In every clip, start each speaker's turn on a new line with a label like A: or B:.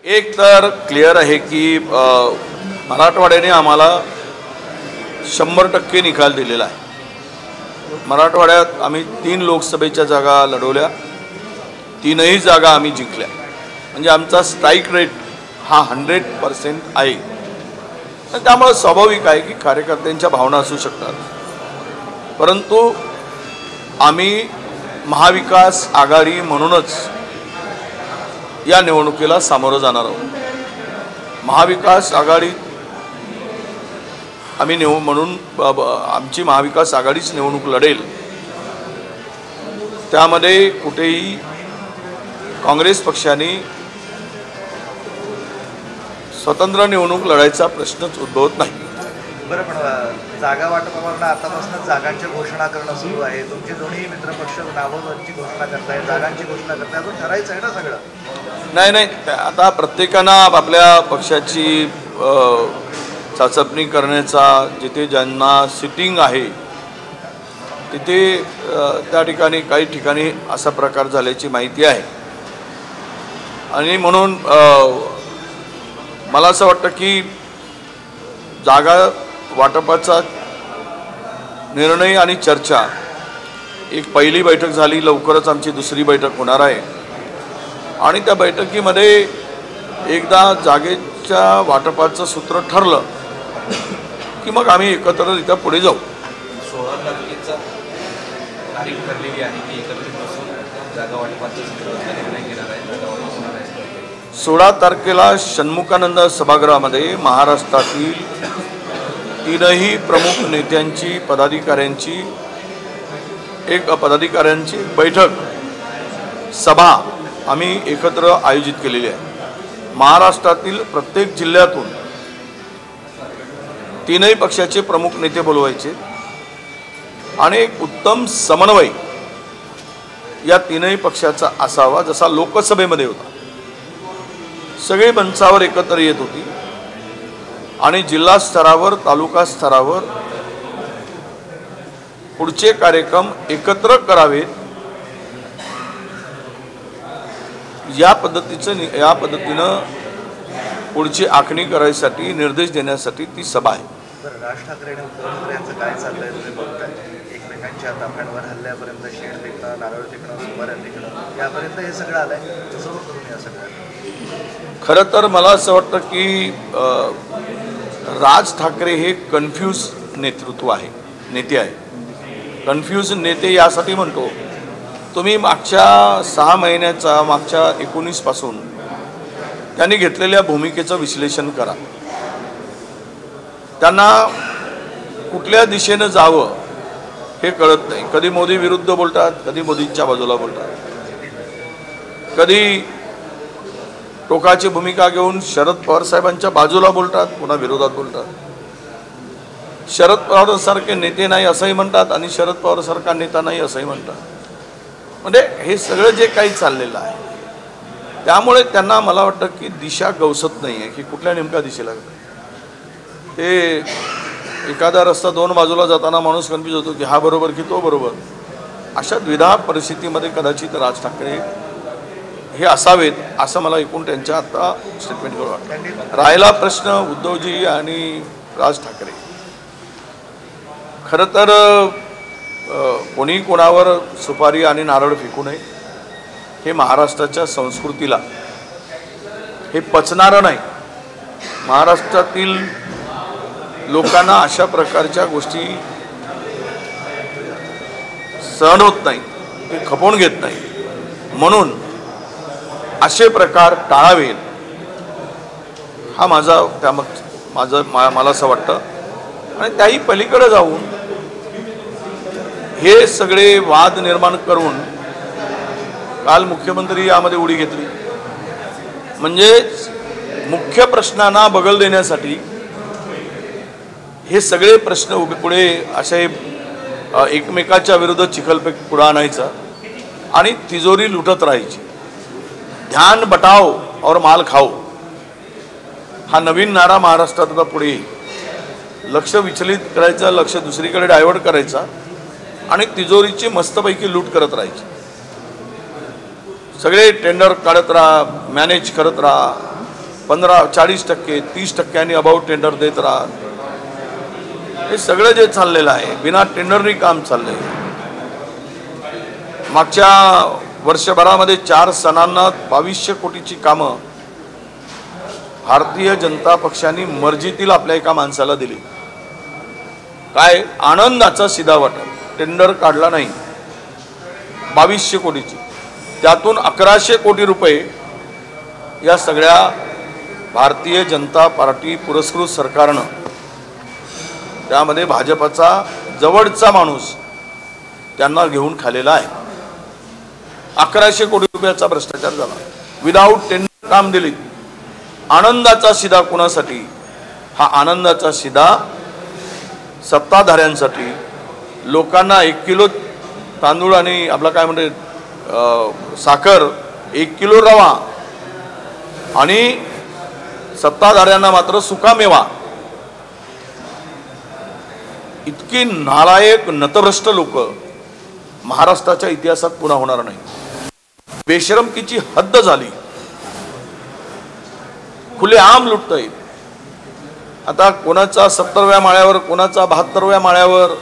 A: एक तर क्लिअर आहे की मराठवाड्याने आम्हाला 100% निकाल दिलेला आहे। मराठवाड्यात आम्ही 3 लोकसभेच्या जागा लढवल्या, 3ही जागा आम्ही जिंकल्या। म्हणजे आमचा स्ट्राईक रेट हा 100% आहे। त्यामुळे स्वाभाविक आहे की कार्यकर्त्यांच्या भावना असू शकतात, परंतु आम्ही महाविकास आघाडी म्हणूनच या निवडणुकीला सामोरं जाणार आहोत। महाविकास आघाडी आम्ही म्हणून आमची महाविकास आघाडीच निवडणूक लढेल। त्यामध्ये कुठेही काँग्रेस पक्षाने स्वतंत्र निवडणूक लढायचा प्रश्नच उद्भवत नाही।
B: बरं, पण जागा वाटपावर आतापासून जागांची घोषणा करणं सुरू आहे। तुमचे दोन्ही मित्रपक्ष नावांची घोषणा करताय, जागांची घोषणा करताय, अजून ठरायचं आहे ना सगळं?
A: नाही, आता प्रत्येकानं आपल्या पक्षाची चाचपणी करण्याचा, जिथे ज्यांना सिटिंग आहे तिथे त्या ठिकाणी काही ठिकाणी असा प्रकार झाल्याची माहिती आहे। आणि म्हणून मला असं वाटतं की जागा वाटपाचा निर्णय आणि चर्चा, एक पहिली बैठक झाली, लवकरच आमची दुसरी बैठक होणार आहे। आणि त्या बैठकीमध्ये एकदा जागेच्या वाटपाचं सूत्र ठरलं की मग आम्ही एकत्रितरित्या पुढे जाऊ।
C: 16 तारखेचा तारीख ठरलेली आहे की एकत्रित बसून जागा वाटपाचं सूत्र निर्णय घेणार आहे, जागा वाटप होणार आहे।
A: 16 तारखेला षण्मुखानंद सभागृहामध्ये महाराष्ट्रातील 3ही प्रमुख नेत्यांची पदाधिकाऱ्यांची बैठक सभा आम्ही एकत्र आयोजित केलेली आहे। महाराष्ट्रातील प्रत्येक जिल्ह्यातून 3ही पक्षाचे प्रमुख नेते बोलवायचे आणि एक उत्तम समन्वय या 3ही पक्षाचा असावा, जसा लोकसभेमध्ये होता। सगळी मंचावर एकत्र येत होती आणि जिल्हा स्तरावर, तालुका स्तरावर पुढचे कार्यक्रम एकत्र करावेत या पद्धतीनं पुढची आखणी करायसाठी, निर्देश देण्यासाठी ती सभा आहे।
B: बरं, राज ठाकरे आणि उद्धव ठाकरे यांचं काय चाललंय? तुम्ही बघताय एकमेकांच्या ताफ्यांवर हल्ल्यापर्यंत, शेण फेकणं, नारळ फेकणं, सुपाऱ्या फेकणं, यापर्यंत हे सगळं आलंय। कसं करून या सगळ्या?
A: खरं तर मला असं वाटतं की राज ठाकरे हे कन्फ्यूज नेते आहे। कन्फ्यूज नेते यासाठी म्हणतो, तुम्ही मागच्या 6 महिन्याचा, मागच्या 19 पासून त्यांनी घेतलेल्या भूमिकेचं विश्लेषण करा। त्यांना कुठल्या दिशेनं जावं हे कळत नाही। कधी मोदी विरुद्ध बोलतात, कधी मोदींच्या बाजूला बोलतात, कधी टोकाची भूमिका घेऊन शरद पवार साहेबांच्या बाजूला बोलतात, पुन्हा विरोधात बोलतात। शरद पवार सारखे नेते नाही असंही म्हणतात आणि शरद पवार सारखा नेता नाही असंही म्हणतात। म्हणजे हे सगळं जे काही चाललेलं आहे, त्यामुळे त्यांना मला वाटतं की दिशा गवसत नाही आहे की कुठल्या नेमक्या दिशेला ते। एखादा रस्ता 2 बाजूला जाताना माणूस कन्फ्यूज होतो की हा बरोबर की तो बरोबर। अशा द्विधा परिस्थितीमध्ये कदाचित राज ठाकरे हे असावेत असं मला एकूण त्यांच्या आता स्टेटमेंट करून वाटतं। राहिला प्रश्न उद्धवजी आणि राज ठाकरे, खरं तर कोणी कोणावर सुपारी आणि नारळ फेकू नये, हे महाराष्ट्राच्या संस्कृतीला हे पचणारं नाही। महाराष्ट्रातील लोकांना अशा प्रकारच्या गोष्टी सहन होत नाही, ते खपवून घेत नाही। म्हणून असे प्रकार टाळावेत हा मला असं वाटतं। आणि त्याही पलीकडे जाऊन हे सगळे वाद निर्माण करून काल मुख्यमंत्री यामध्ये उडी घेतली। म्हणजे मुख्य प्रश्नांना बगल देण्यासाठी हे सगळे प्रश्न पुढे असे एकमेकाच्या विरुद्ध चिखलफेक पुढे आणायचा आणि तिजोरी लुटत राहायची। ध्यान बटाओ और माल खाओ हा नवीन नारा महाराष्ट्रात आता पुढे येईल। लक्ष विचलित करायचं, लक्ष दुसरीकडे डायव्हर्ट करायचा आणि तिजोरीची मस्तपैकी लूट करत राहायची। सगळे टेंडर काढत राहा, मॅनेज करत राहा, 40%, 30% अबाउट टेंडर देत राहा. हे सगळं जे चाललेलं आहे बिना टेंडरनी काम चाललंय. मागच्या वर्षभरामध्ये 4 सणांना 2200 कोटीची कामं भारतीय जनता पक्षाने मर्जीतील आपल्या एका माणसाला दिली. काय आनंदाचा शिधा वाटत. टेंडर काढला नाही. 2200 कोटीची, त्यातून 1100 कोटी रुपये या सगळ्या भारतीय जनता पार्टी पुरस्कृत सरकारनं, त्यामध्ये भाजपचा जवळचा माणूस त्यांना घेऊन खालेला आहे. 1100 कोटी रुपयाचा भ्रष्टाचार झाला. विदाऊट टेंडर काम दिली. आनंदाचा शिधा कोणासाठी? हा आनंदाचा शिधा सत्ताधाऱ्यांसाठी. लोकांना 1 किलो तांदूळ आणि आपला काय म्हणते साखर, 1 किलो रवा, आणि सत्ताधाऱ्यांना मात्र सुकामेवा. इतकी नालायक नतभ्रष्ट लोक महाराष्ट्राच्या इतिहासात पुन्हा होणार नाही. बेशरमकीची हद्द झाली. खुलेआम लुटता येईल. आता कोणाचा 70व्या माळ्यावर, कोणाचा 72व्या माळ्यावर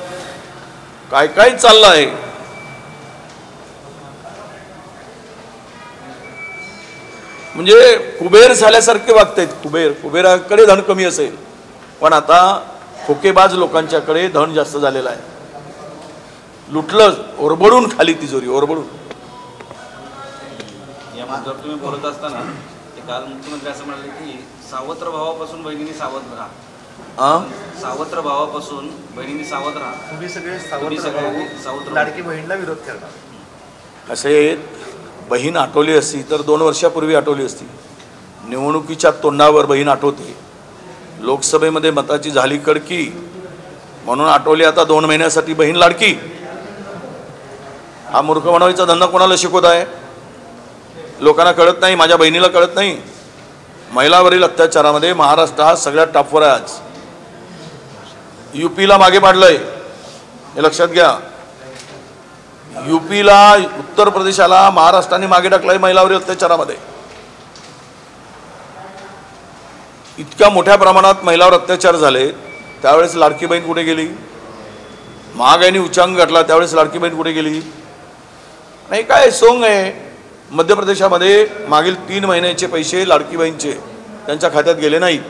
A: काय काय चाललं आहे. म्हणजे कुबेर झाल्यासारखे वागतायत. कुबेराकडे धन कमी असेल, पण आता खोकेबाज लोकांच्याकडे धन जास्त झालेलं आहे. लुटलं ओरबडून खाली तिजोरी, ओरबडून.
C: या मुद्द्यावर तुम्ही बोलत असताना काल मुख्यमंत्री असं म्हणाले की सावत्र भावापासून बहिणींनी सावध राहा. सावत्र भावापासून बहिणींनी सावध राहा.
B: तुम्ही सगळे सावत्र लाडकी बहीणला विरोध करणार.
A: असे बहीण आठवली असती तर 2 वर्षापूर्वी आठवली असती. निवडणुकीच्या तोंडावर बहीण आठवते. लोकसभेमध्ये मताची झाली कडकी म्हणून आठवली. आता 2 महिन्यासाठी बहीण लाडकी. हा मूर्ख बनवायचा धंदा कोणाला शिकवत आहे? लोकांना कळत नाही, माझ्या बहिणीला कळत नाही. महिलावरील अत्याचारामध्ये महाराष्ट्र हा सगळ्यात टॉपवर आहे. आज यूपीला मागे पाडलंय, हे लक्षात घ्या. यूपीला, उत्तर प्रदेशाला महाराष्ट्राने मागे टाकलंय महिलावरील अत्याचारामध्ये. इतक्या मोठ्या प्रमाणात महिलावर अत्याचार झाले, त्यावेळेस लाडकी बहीण कुठे गेली? महागाईने उच्चांक गाठला, त्यावेळेस लाडकी बहीण कुठे गेली? नाही, काय सोंग आहे. मध्य प्रदेशामध्ये मागील 3 महिन्याचे पैसे लाडकी बहीणचे त्यांच्या खात्यात गेले नाहीत.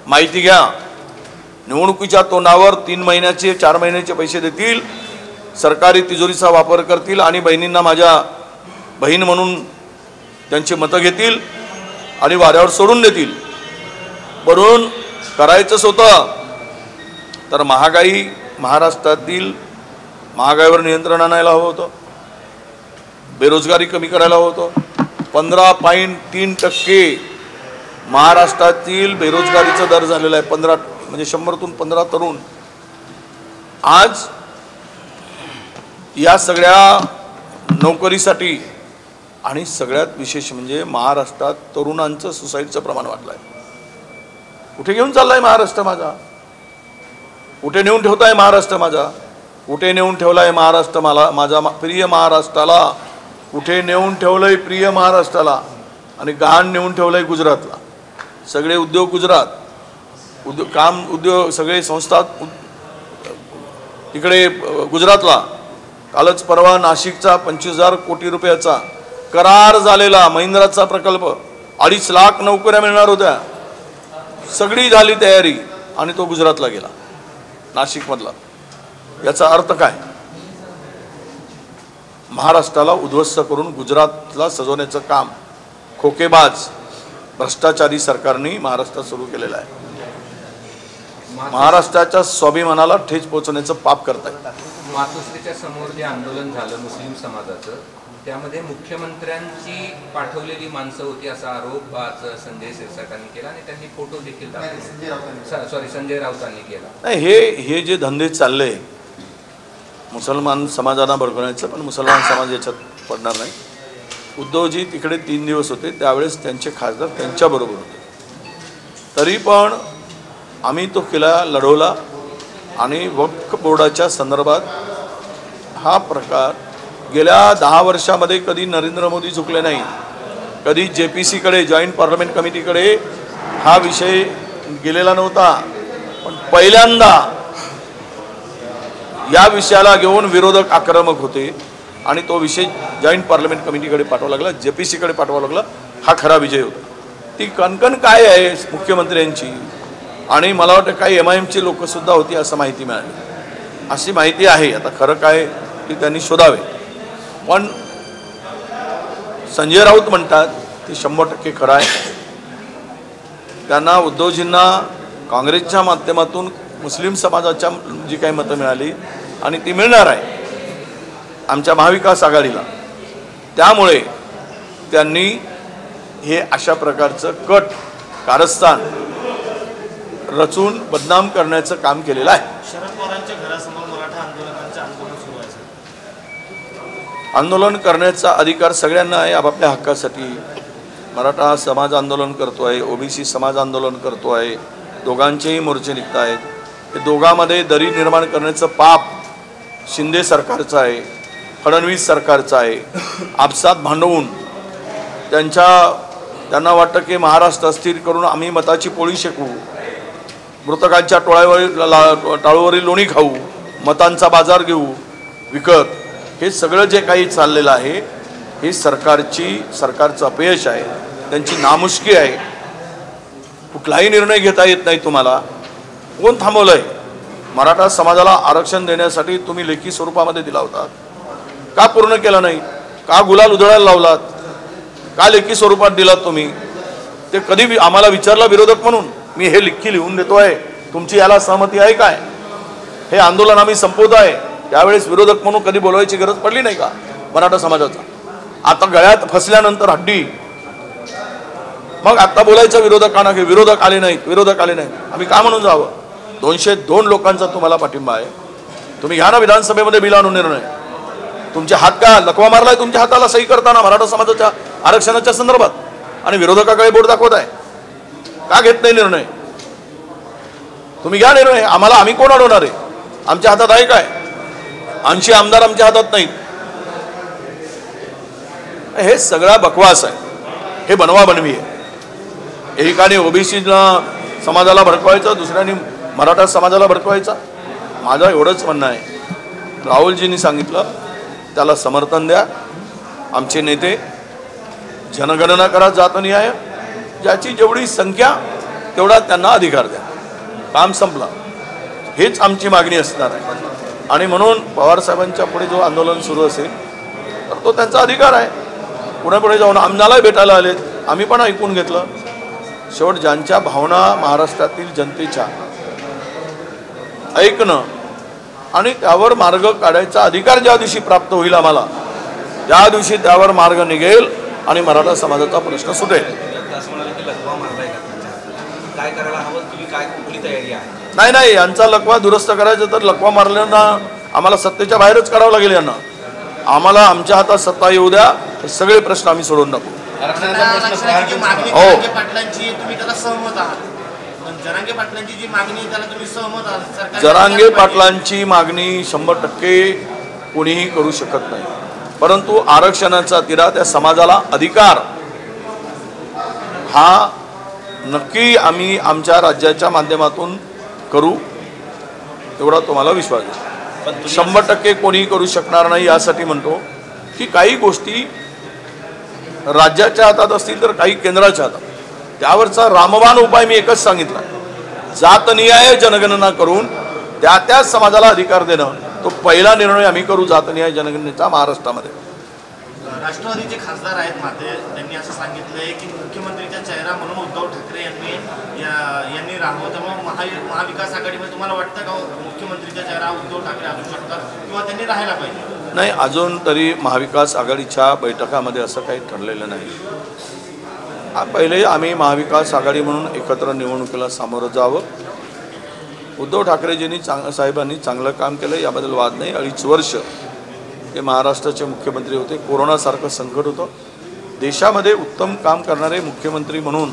A: माहिती घ्या. निवडणुकीच्या तोंडावर 3 महिन्याचे, 4 महिन्याचे पैसे देतील, सरकारी तिजोरीचा वापर करतील आणि बहिणींना माझ्या बहीण म्हणून त्यांची मतं घेतील आणि वाऱ्यावर सोडून देतील. म्हणून करायचंच होतं तर महागाई, महाराष्ट्रातील महागाईवर नियंत्रण आणायला हवं होतं. बेरोजगारी कमी करायला हवं होतं. 15.3% महाराष्ट्रातील बेरोजगारीचा दर झालेला आहे. 15 म्हणजे 100तून 15 तरुण. आज या सगळ्या नोकरीसाठी आणि सगळ्यात विशेष म्हणजे महाराष्ट्रात तरुणांचं सुसाईडचं प्रमाण वाढलं आहे. कुठे घेऊन चाललाय महाराष्ट्र माझा? कुठे नेऊन ठेवताय महाराष्ट्र माझा? कुठे नेऊन ठेवलाय महाराष्ट्र मला, माझा प्रिय महाराष्ट्राला? कुठे नेऊन ठेवलंय प्रिय महाराष्ट्राला? आणि गहाण नेऊन ठेवलंय गुजरातला. सगळे उद्योग गुजरात, उद्योग सगळे संस्था तिकडे गुजरातला. कालच परवा नाशिकचा 25,000 कोटी रुपयाचा करार झालेला महिंद्राचा प्रकल्प, 2.5 लाख नोकऱ्या मिळणार होत्या. सगळी झाली तयारी आणि तो गुजरातला गेला, नाशिकमधला. याचा अर्थ काय? महाराष्ट्राला उद्ध्वस्त करून गुजरातला सजवण्याचं काम खोकेबाज भ्रष्टाचारी सरकारने महाराष्ट्रात सुरू केलेलं आहे. महाराष्ट्राच्या स्वाभिमानाला ठेच पोहोचवण्याचं पाप करताय.
D: मातोश्रीच्या समोर जे आंदोलन झालं मुस्लिम समाजाचं, त्यामध्ये मुख्यमंत्र्यांची पाठवलेली माणसं होती असा आरोप आज संजय शिरसाटांनी केला आणि त्यांनी फोटो देखील टाकले. संजय राऊतांनी केला.
A: नाही, हे जे धंदे चालले मुसलमान समाजाला भडकवण्याचं, पण मुसलमान समाज याच्यात पडणार नाही. उद्धवजी तिकडे 3 दिवस होते, त्यावेळेस त्यांचे खासदार त्यांच्याबरोबर होते. तरी पण आम्ही तो किल्ला लढवला आणि वक्फ बोर्डाच्या संदर्भात हा प्रकार गेल्या 10 वर्षामध्ये कधी नरेंद्र मोदी झुकले नाही. कधी JPC-कडे, जॉईंट पार्लमेंट कमिटीकडे हा विषय गेलेला नव्हता, पण पहिल्यांदा या विषयाला घेऊन विरोधक आक्रमक होते आणि तो विषय जॉईंट पार्लमेंट कमिटीकडे पाठवावा लागला, JPC-कडे पाठवावा लागला. हा खरा विजय होता. ती कणकण काय आहे मुख्यमंत्र्यांची, आणि मला वाटतं काही MIMची लोकसुद्धा होती असं माहिती मिळाली. अशी माहिती आहे, आता खरं काय की त्यांनी शोधावे. पण संजय राऊत म्हणतात ते 100% खरं आहे. त्यांना उद्धवजींना काँग्रेसच्या माध्यमातून मुस्लिम समाजाच्या जी काही मतं मिळाली आणि ती मिळणार आहे आमच्या महाविकास आघाडीला, त्यामुळे त्यांनी हे अशा प्रकारचं कट कारस्थान रचून बदनाम करण्याचं काम केलेलं आहे.
E: शरद पवारांच्या घरासमोर मराठा आंदोलकांचे आंदोलन सुरू आहे.
A: आंदोलन करण्याचा अधिकार सगळ्यांना आहे आपापल्या हक्कासाठी. मराठा समाज आंदोलन करतो आहे, OBC समाज आंदोलन करतो आहे, दोघांचेही मोर्चे निघत आहेत. हे दोघांमध्ये दरी निर्माण करण्याचं पाप शिंदे सरकारचं आहे, फडणवीस सरकारचं आहे. आपसात भांडवून त्यांना वाटतं की महाराष्ट्र अस्थिर करून आम्ही मताची पोळी शेकू, मृतकांच्या टाळूवरील लोणी खाऊ, मतांचा बाजार घेऊ विकत. हे सगळं जे काही चाललेलं आहे हे सरकारचं अपयश आहे, त्यांची नामुष्की आहे. कुठलाही निर्णय घेता येत नाही तुम्हाला. कोण थांबवलंय? मराठा समाजाला आरक्षण देण्यासाठी तुम्ही लेखी स्वरूपामध्ये दिला होता, का पूर्ण केला नाही? का गुलाल उधळायला लावलात? का लेखी स्वरूपात दिलात तुम्ही? ते कधी आम्हाला विचारलं विरोधक म्हणून? मी हे लेखी लिहून देतो आहे, तुमची याला सहमती आहे काय? हे आंदोलन आम्ही संपवत आहे. त्यावेळेस विरोधक म्हणून कधी बोलवायची गरज पडली नाही का मराठा समाजाचा? आता गळ्यात फसल्यानंतर हड्डी, मग आता बोलायचं विरोधकांना की विरोधक आले नाहीत. आम्ही का म्हणून जावं? 202 लोकांचा तुम्हाला पाठिंबा आहे. तुम्ही घ्या ना विधानसभेमध्ये बिल आणून निर्णय. तुमचे हात का लकवा मारलाय तुमच्या हाताला सही करताना मराठा समाजाच्या आरक्षणाच्या संदर्भात, आणि विरोधकाकडे बोट दाखवत आहे. का घेत नाही निर्णय? तुम्ही घ्या निर्णय. आम्ही कोण अडवणार आहे? आमच्या हातात आहे काय? 80 आमदार आमच्या हातात नाहीत. हे सगळा बकवास आहे, हे बनवा बनवी आहे. एकाने OBC समाजाला भडकवायचं, दुसऱ्याने मराठा समाजाला भडकवायचा. माझं एवढंच म्हणणं आहे, राहुलजींनी सांगितलं त्याला समर्थन द्या. आमचे नेते जनगणना करा, जातनिहाय, ज्याची जेवढी संख्या तेवढा त्यांना अधिकार द्या. काम संपलं. हेच आमची मागणी असणार आहे. आणि म्हणून पवारसाहेबांच्या पुढे जो आंदोलन सुरू असेल तर तो त्यांचा अधिकार आहे. पुढे जाऊन आम्हाला भेटायला आलेत, आम्ही पण ऐकून घेतलं. शेवट ज्यांच्या भावना महाराष्ट्रातील जनतेच्या ऐकणं आणि त्यावर मार्ग काढायचा अधिकार ज्या दिवशी प्राप्त होईल आम्हाला, त्या दिवशी त्यावर मार्ग निघेल आणि मराठा समाजाचा प्रश्न सुटेल.
C: काय करायला हवं, तुम्ही काय कुठली तयारी आहे?
A: नाही, यांचा लकवा दुरुस्त करायचा तर लकवा मारल्यांना आम्हाला सत्तेच्या बाहेरच करावं लागेल. यांना आम्हाला आमच्या हातात सत्ता येऊ द्या, हे सगळे प्रश्न आम्ही सोडून टाकू.
E: जरांगे पाटलांची तुम्ही त्याला सहमत आहात? जरांगे पाटलांची जी मागणी आहे त्याला तुम्ही सहमत आहात?
A: जरांगे पाटलांची मागणी 100% कोणीही करू शकत नाही, परंतु आरक्षणाचा तिढा, त्या समाजाला अधिकार, हा नक्की आम्ही आमच्या राज्याच्या माध्यमातून करू, एवढा तुम्हाला विश्वास आहे. 100% कोणीही करू शकणार नाही. यासाठी म्हणतो की काही गोष्टी राज्याच्या हातात असतील तर काही केंद्राच्या हातात. त्यावरचा रामबाण उपाय मी एकच सांगितला, जातनिहाय जनगणना करून त्या समाजाला अधिकार देणं, तो पहिला निर्णय आम्ही करू जातनिहाय जनगणनेचा महाराष्ट्रामध्ये.
E: राष्ट्रवादीचे खासदार आहेत माते, त्यांनी असं सांगितलंय की मुख्यमंत्रीचा चेहरा म्हणून उद्धव ठाकरे यांनी राहावं. त्यामुळे महाविकास आघाडीमध्ये तुम्हाला वाटतं का मुख्यमंत्रीचा चेहरा उद्धव ठाकरे असू शकतात किंवा त्यांनी राहायला पाहिजे?
A: नाही, अजून तरी महाविकास आघाडीच्या बैठकामध्ये असं काही ठरलेलं नाही. पहिले आम्ही महाविकास आघाडी म्हणून एकत्र निवडणुकीला सामोरं जावं. उद्धव ठाकरेजींनी साहेबांनी चांगलं काम केलं, याबद्दल वाद नाही. 2.5 वर्ष ते महाराष्ट्राचे मुख्यमंत्री होते. कोरोनासारखं संकट होतं. देशामध्ये उत्तम काम करणारे मुख्यमंत्री म्हणून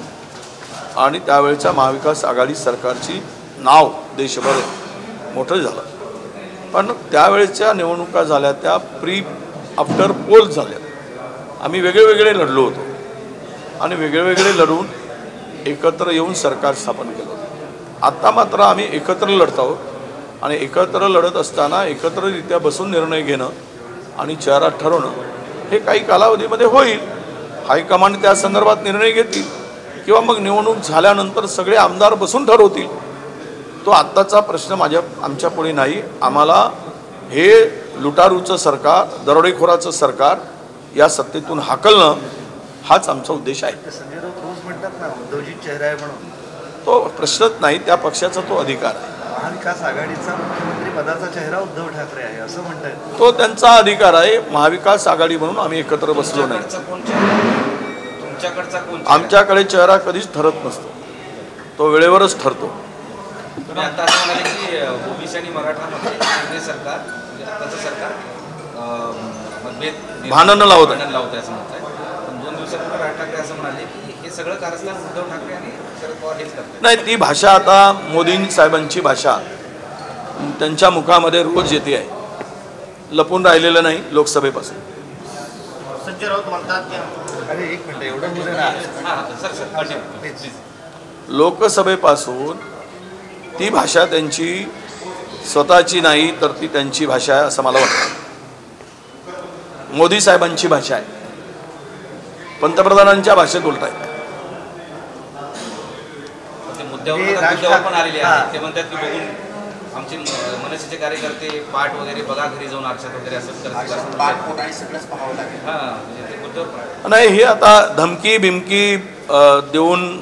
A: आणि त्यावेळच्या महाविकास आघाडी सरकारची नाव देशभर मोठं झालं. पण त्यावेळेच्या निवडणुका झाल्या त्या आफ्टर पोल झाल्या. आम्ही वेगळे लढलो होतो. आणि वेगळे लढून एकत्र येऊन सरकार स्थापन केलं होतं. आता मात्र आम्ही एकत्र लढत आहोत आणि एकत्र लढत असताना एकत्ररित्या बसून निर्णय घेणं आणि चेहरा ठरवणं हे काही कालावधीमध्ये होईल. हायकमांड त्या संदर्भात निर्णय घेतील किंवा मग निवडणूक झाल्यानंतर सगळे आमदार बसून ठरवतील. तो आत्ताचा प्रश्न आमच्या पुढे नाही. आम्हाला हे लुटारूचं सरकार, दरोडेखोराचं सरकार या सत्तेतून हाकलणं हाच आमचा उद्देश आहे.
B: संजय राऊत रोज म्हणतात ना उद्धवजी चेहरा आहे म्हणून.
A: तो प्रश्नच नाही, त्या पक्षाचा तो अधिकार आहे.
B: महाविकास आघाडीचा मुख्यमंत्री पदाचा चेहरा उद्धव ठाकरे आहे असं म्हणतायत.
A: तो त्यांचा अधिकार आहे. महाविकास आघाडी म्हणून आम्ही एकत्र बसलो नाही.
C: तुमच्याकडचा कोण?
A: आमच्याकडे चेहरा कधीच ठरत नसतो, तो वेळेवरच ठरतो.
C: तुम्ही आता असं म्हणाले की ओबीसी आणि मराठामध्ये केंद्र सरकार म्हणजे आताचं सरकार मतभेद
A: भांडणं लावत आहे.
C: असं म्हणताय. पण 2 दिवसापूर्वी राज ठाकरे असं म्हणाले की हे सगळं कारस्थान उद्धव ठाकरे आणि शरद पवार हेच करतात.
A: नाही, ती भाषा आता मोदी साहेबांची भाषा त्यांच्या मुखामध्ये रोज येते आहे. लपून राहिलेलं नाही लोकसभेपासून.
E: संजय राऊत म्हणतात की
B: अरे एक मिनिट एवढं बोले ना.
C: सर
A: लोकसभेपासून ती भाषा त्यांची स्वतःची नाही तर ती त्यांची भाषा आहे असं मला वाटतं. मोदी साहेबांची भाषा आहे, पंतप्रधानांच्या भाषेत बोलतायत.
C: मुद्द्यावर पण आलेले आहेत. ते म्हणतात की बघून आमचे मनसेचे कार्यकर्ते पाठ वगैरे बघा घरी जाऊन आरशात वगैरे असं
A: नाही. हे आता धमकी बिमकी देऊन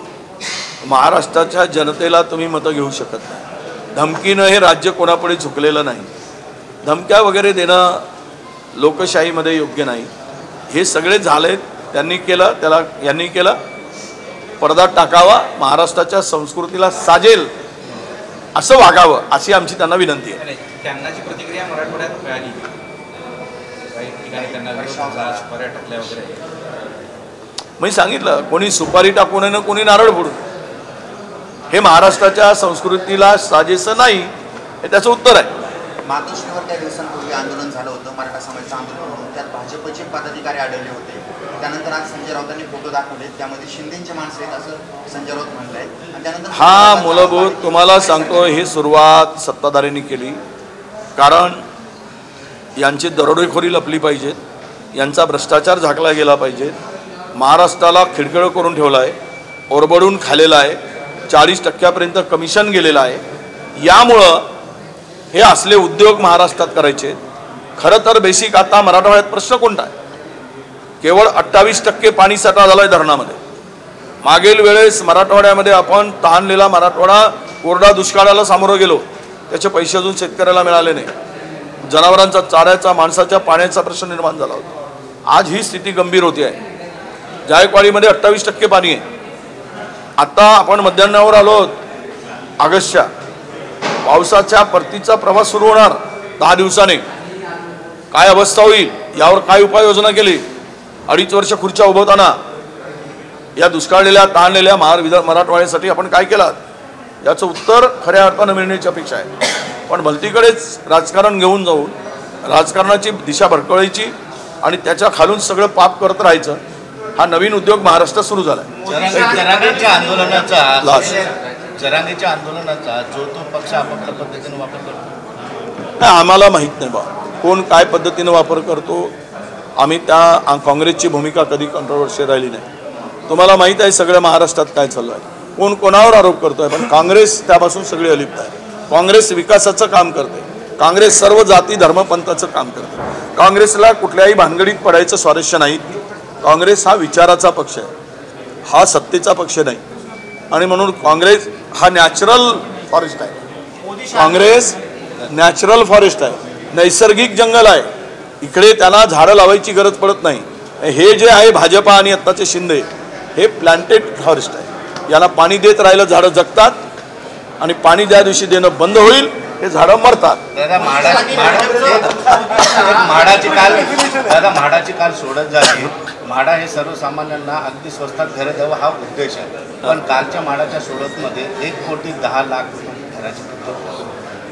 A: महाराष्ट्राच्या जनतेला तुम्ही मतं घेऊ शकत नाही. धमकीनं हे राज्य कोणापुढे झुकलेलं नाही. धमक्या वगैरे देणं लोकशाहीमध्ये योग्य नाही. हे सगळे झालेत, त्यांनी केलं, त्याला यांनी केलं. पडदा टाकावा, महाराष्ट्राच्या संस्कृतीला साजेल असं वागावं अशी आमची त्यांना विनंती आहे.
C: त्यांना जी प्रतिक्रिया मराठवाड्यात मिळाली काही ठिकाणी त्यांना सुपाऱ्या टाकल्या वगैरे.
A: मी सांगितलं, कोणी सुपारी टाकू नये ना कोणी नारळ फोडू. हे महाराष्ट्राच्या संस्कृतीला साजेसं नाही, हे त्याचं उत्तर आहे.
F: मातोश्रीवर काही दिवसांपूर्वी आंदोलन झालं होतं, मराठा समाजाचं आंदोलन म्हणून. त्यात भाजपचे पदाधिकारी आढळले होते. त्यानंतर आज संजय राऊतांनी फोटो दाखवले, त्यामध्ये शिंदेचे माणसं आहेत असं संजय राऊत म्हणतायत. आणि त्यानंतर
A: हा मूलभूत तुम्हाला सांगतो, ही सुरुवात सत्ताधाऱ्यांनी केली. कारण यांची दरोडेखोरी लपली पाहिजे, यांचा भ्रष्टाचार झाकला गेला पाहिजे. महाराष्ट्राला खिळखिळं करून ठेवला आहे, ओरबडून खालेला आहे. 40% कमिशन गेलेलं आहे. यामुळं हे असले उद्योग महाराष्ट्रात करायचे. खरं तर बेसिक आता मराठवाड्यात प्रश्न कोणता आहे? केवळ 28% पाणी साठा झाला आहे धरणामध्ये. मागील वेळेस मराठवाड्यामध्ये आपण तहानलेला मराठवाडा कोरडा दुष्काळाला सामोरं गेलो, त्याचे पैसे अजून शेतकऱ्याला मिळाले नाही. जनावरांचा चाऱ्याचा, माणसाच्या पाण्याचा प्रश्न निर्माण झाला होता. आज ही स्थिती गंभीर होती आहे. जायकवाडीमध्ये 28% पाणी आहे. आता आपण मध्यान्हावर आलो ऑगस्टच्या. पावसाच्या परतीचा प्रवास सुरू होणार 10 दिवसाने. काय अवस्था होईल यावर काय उपाययोजना केली? 2.5 वर्ष खुर्च्या उभवताना या दुष्काळलेल्या ताणलेल्या मराठवाड्यासाठी आपण काय केलं याचं उत्तर खऱ्या अर्थानं मिळण्याची अपेक्षा आहे. पण भलतीकडेच राजकारण घेऊन जाऊन राजकारणाची दिशा भरकळायची आणि त्याच्या खालून सगळं पाप करत राहायचं, हा नवीन उद्योग महाराष्ट्रात सुरू झाला आहे.
E: जरांगेच्या आंदोलनाचा जो तो पक्ष आपापल्या पद्धतीने वापर करतो.
A: आम्हाला माहीत नाही बा कोण काय पद्धतीनं वापर करतो. आम्ही त्या काँग्रेसची भूमिका कधी कंट्रोवर्शियल राहिली नाही. तुम्हाला माहीत आहे सगळं महाराष्ट्रात काय चालू आहे, कोण कोणावर आरोप करतोय. पण काँग्रेस त्यापासून सगळी अलिप्त आहे. काँग्रेस विकासाचं काम करते. काँग्रेस सर्व जाती धर्मपंथाचं काम करते. काँग्रेसला कुठल्याही भानगडीत पडायचं स्वारस्य नाही. काँग्रेस हा विचाराचा पक्ष आहे, हा सत्तेचा पक्ष नाही. आणि म्हणून काँग्रेस हा नॅचरल फॉरेस्ट आहे. काँग्रेस नॅचरल फॉरेस्ट आहे, नैसर्गिक जंगल आहे. इकडे त्याला झाडं लावायची गरज पडत नाही. हे जे आहे भाजपा आणि आत्ताचे शिंदे, हे प्लॅन्टेड फॉरेस्ट आहे. याला पाणी देत राहिलं झाडं जगतात आणि पाणी ज्या दिवशी देणं बंद होईल हे झाडं मरतात.
E: म्हाडाची काल सोडत झाली. म्हाडा हे सर्वसामान्यांना अगदी स्वस्तात घरं द्यावं हा उद्देश आहे. पण कालच्या म्हाडाच्या सोडतमध्ये 1,10,00,000 घराची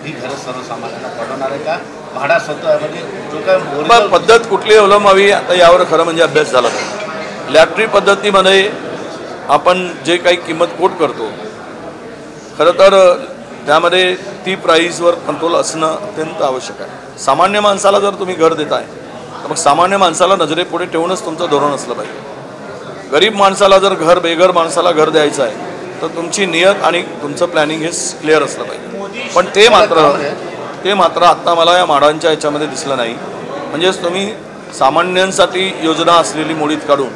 E: ही घरं सर्वसामान्यांना पडवणार आहे का? म्हाडा स्वतः म्हणजे जो काय
A: पद्धत कुठली अवलंबावी आता यावर खरं म्हणजे अभ्यास झाला पाहिजे. लॅटरी पद्धतीमध्ये आपण जे काही किंमत कोट करतो खरं तर त्यामध्ये ती प्राईसवर कंट्रोल असणं अत्यंत आवश्यक आहे. सामान्य माणसाला जर तुम्ही घर देताय तर मग सामान्य माणसाला नजरेपुढे ठेवूनच तुमचं धोरण असलं पाहिजे. गरीब माणसाला जर बेघर माणसाला घर द्यायचं आहे तर तुमची नियत आणि तुमचं प्लॅनिंग हे क्लिअर असलं पाहिजे. पण ते मात्र आत्ता मला या माडांच्या ह्याच्यामध्ये दिसलं नाही. म्हणजेच तुम्ही सामान्यांसाठी योजना असलेली मोडीत काढून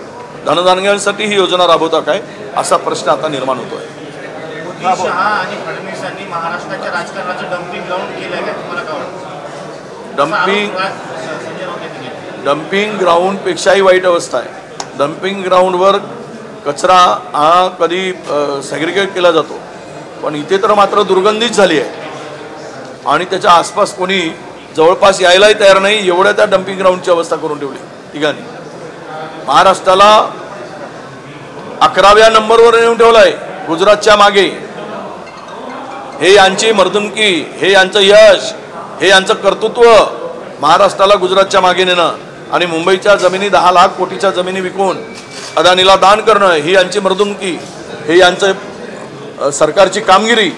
A: धनधानग्यांसाठी ही योजना राबवता काय असा प्रश्न आता निर्माण होतो आहे.
E: शहा आणि फडणवीसांनी महाराष्ट्राच्या राजकारणाचं डम्पिंग ग्राउंड केलंय का, तुम्हाला काय वाटतं?
A: डम्पिंग ग्राउंडपेक्षाही वाईट अवस्था आहे. डम्पिंग ग्राउंडवर कचरा हा कधी सेग्रिगेट केला जातो, पण इथे तर मात्र दुर्गंधीच झाली आहे आणि त्याच्या आसपास कोणी जवळपास यायलाही तयार नाही, एवढ्या त्या डम्पिंग ग्राउंडची अवस्था करून ठेवली ठिकाणी. महाराष्ट्राला 11व्या नंबरवर येऊन ठेवलं आहे गुजरातच्या मागे. हे यांची मर्दुमकी, हे यांचं यश, हे यांचं कर्तृत्व महाराष्ट्राला गुजरातच्या मागे नेणं आणि मुंबईच्या जमिनी 10 लाख कोटीच्या जमिनी विकून अदानीला दान करणं ही यांची मर्दुमकी, हे यांचं सरकारची कामगिरी.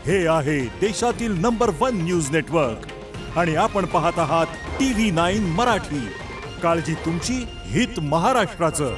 G: हे आहे देशातील नंबर 1 न्यूज नेटवर्क आणि आपण पाहत आहात TV9 मराठी. काळजी तुमची, हित महाराष्ट्राचं.